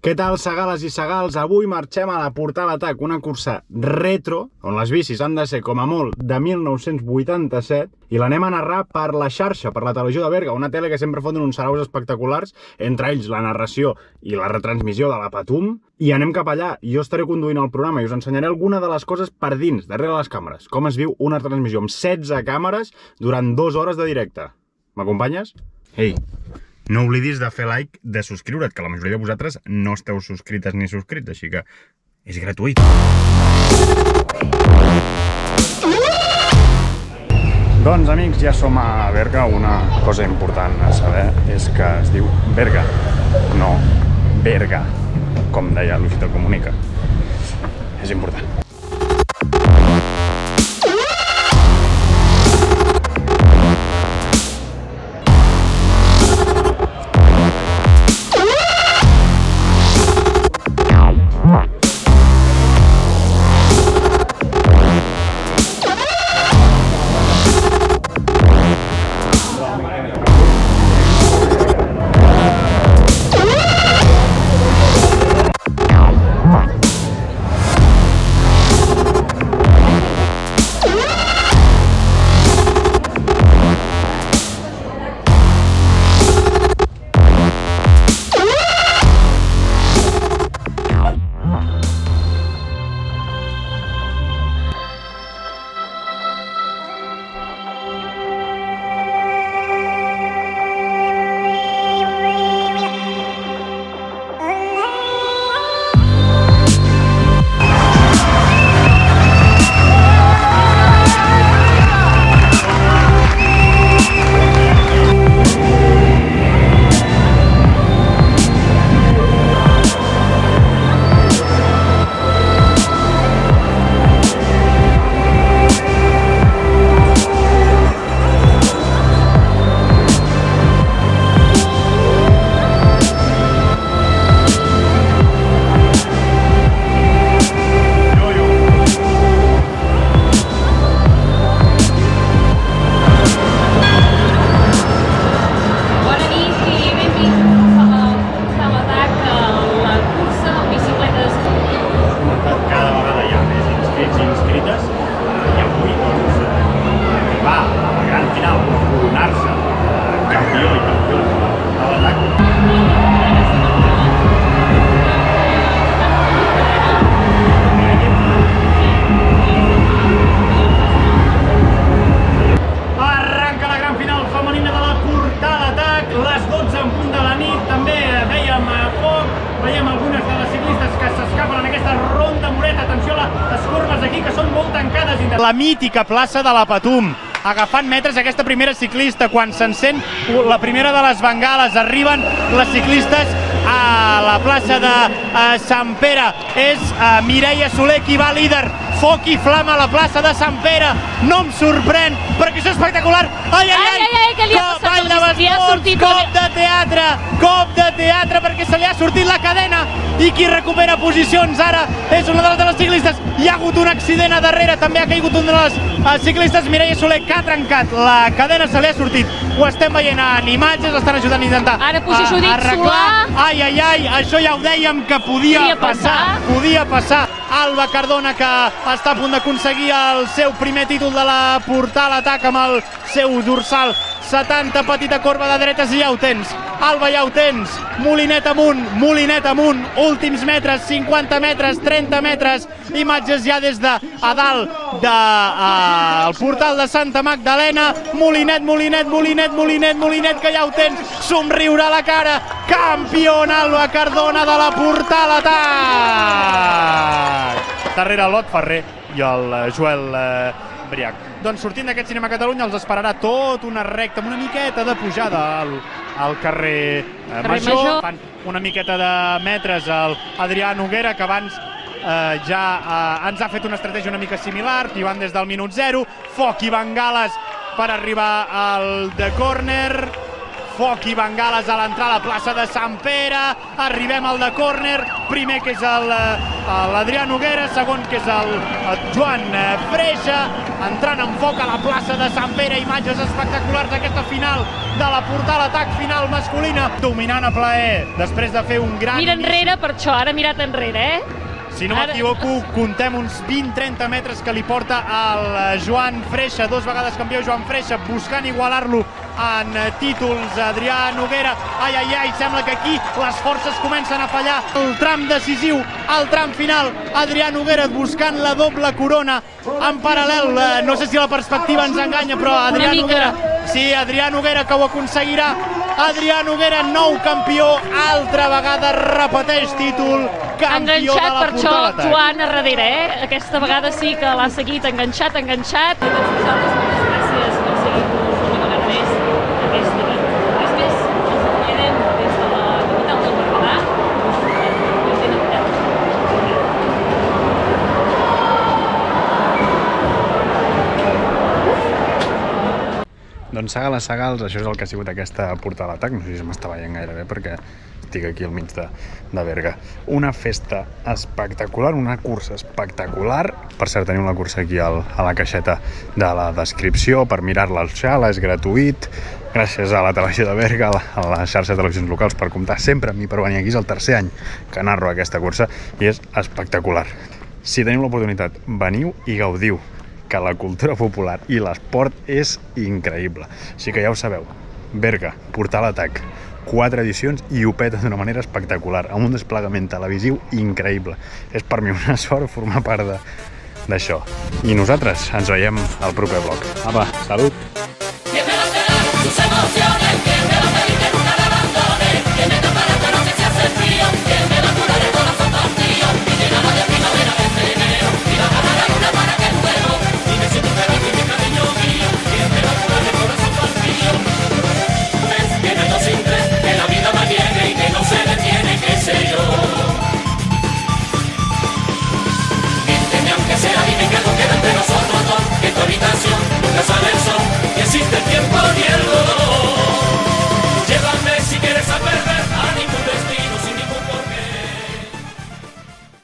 Què tal, segales i segals? Avui marxem a la Portal Atac, una cursa retro, on les bicis han de ser, com a molt, de 1987, i l'anem a narrar per la xarxa, per la televisió de Berga, una tele que sempre foten uns saraus espectaculars, entre ells la narració i la retransmissió de la Patum, i anem cap allà. Jo estaré conduint el programa i us ensenyaré alguna de les coses per dins, darrere les càmeres, com es viu una transmissió amb 16 càmeres durant 2 hores de directe. M'acompanyes? Ei! No oblidis de fer like, de subscriure't, que la majoria de vosaltres no esteu subscrites ni subscrits, així que és gratuït. Doncs, amics, ja som a Berga. Una cosa important a saber és que es diu Berga, no Berga, com deia Luisito Comunica. És important. La mítica plaça de la Patum, agafant metres aquesta primera ciclista. Quan s'encén la primera de les bengales, arriben les ciclistes a la plaça de Sant Pere. És Mireia Soler qui va líder, foc i flama a la plaça de Sant Pere. No em sorprèn, perquè això és espectacular. Ai, ai, ai, que li ha passat? ball de bastons, cop de teatre, perquè se li ha sortit la cadena, i qui recupera posicions ara és una de les ciclistes. Hi ha hagut un accident a darrere, també ha caigut una de les ciclistes, Mireia Soler, que ha trencat la cadena, se li ha sortit. Ho estem veient en imatges, estan ajudant a intentar ara posició arreglar. Ai, ai, ai, això ja ho dèiem que podia passar. Alba Cardona, que està a punt d'aconseguir el seu primer títol de la Portal Atac amb el seu dorsal 70, petita corba de dretes, i ja ho tens. Alba, ja ho tens. Molinet amunt, últims metres, 50 metres, 30 metres, imatges ja des de a dalt del portal de Santa Magdalena. Molinet, que ja ho tens. Somriure a la cara. Campiona Alba Cardona de la Portal Atac. Darrere l'Ot Ferrer i el Joel Briach. Doncs sortint d'aquest Cinema Catalunya els esperarà tot una recta amb una miqueta de pujada al carrer Major. Fan una miqueta de metres al Adrià Noguera, que abans ja ens ha fet una estratègia una mica similar, i van des del minut 0. Foc i bengales per arribar al The Corner. foc i bengales a l'entrada a la plaça de Sant Pere. Arribem al de córner, primer que és l'Adrià Noguera, segon que és el Joan Freixa, entrant en foc a la plaça de Sant Pere. Imatges espectaculars d'aquesta final de la Portal Atac final masculina, dominant a plaer després de fer un gran... Mira enrere per això, ara ha mirat enrere, Si no m'equivoco, contem uns 20-30 metres que li porta el Joan Freixa, 2 vegades campió Joan Freixa, buscant igualar-lo en títols Adrià Noguera. Ai, ai, ai, sembla que aquí les forces comencen a fallar. El tram decisiu, el tram final, Adrià Noguera buscant la doble corona en paral·lel. No sé si la perspectiva ens enganya, però Adrià Noguera... Sí, Adrià Noguera que ho aconseguirà. Adrià Noguera, nou campió, altra vegada repeteix títol, campió de la Portal Atac. Enganxat per això, Joan, a darrere, Aquesta vegada sí que l'ha seguit enganxat. Moltes gràcies per seguir-nos una vegada més aquesta nit. Res més, ens acomiadem des de la capital del Berguedà. Doncs Sagals, això és el que ha sigut aquesta Portal Atac. No sé si m'està veient gaire bé perquè estic aquí al mig de Berga. Una festa espectacular, una cursa espectacular. Per cert, tenim la cursa aquí a la caixeta de la descripció per mirar-la al xala, és gratuït. Gràcies a la televisió de Berga, a la xarxa de televisions locals per comptar sempre amb mi per venir aquí. És el tercer any que narro aquesta cursa i és espectacular. Si teniu l'oportunitat, veniu i gaudiu, que la cultura popular i l'esport és increïble. Així que ja ho sabeu, Berga, Portal Atac, 4 edicions i ho peta d'una manera espectacular, amb un desplegament televisiu increïble. És per mi una sort formar part d'això. I nosaltres ens veiem al proper vlog. Apa, salut!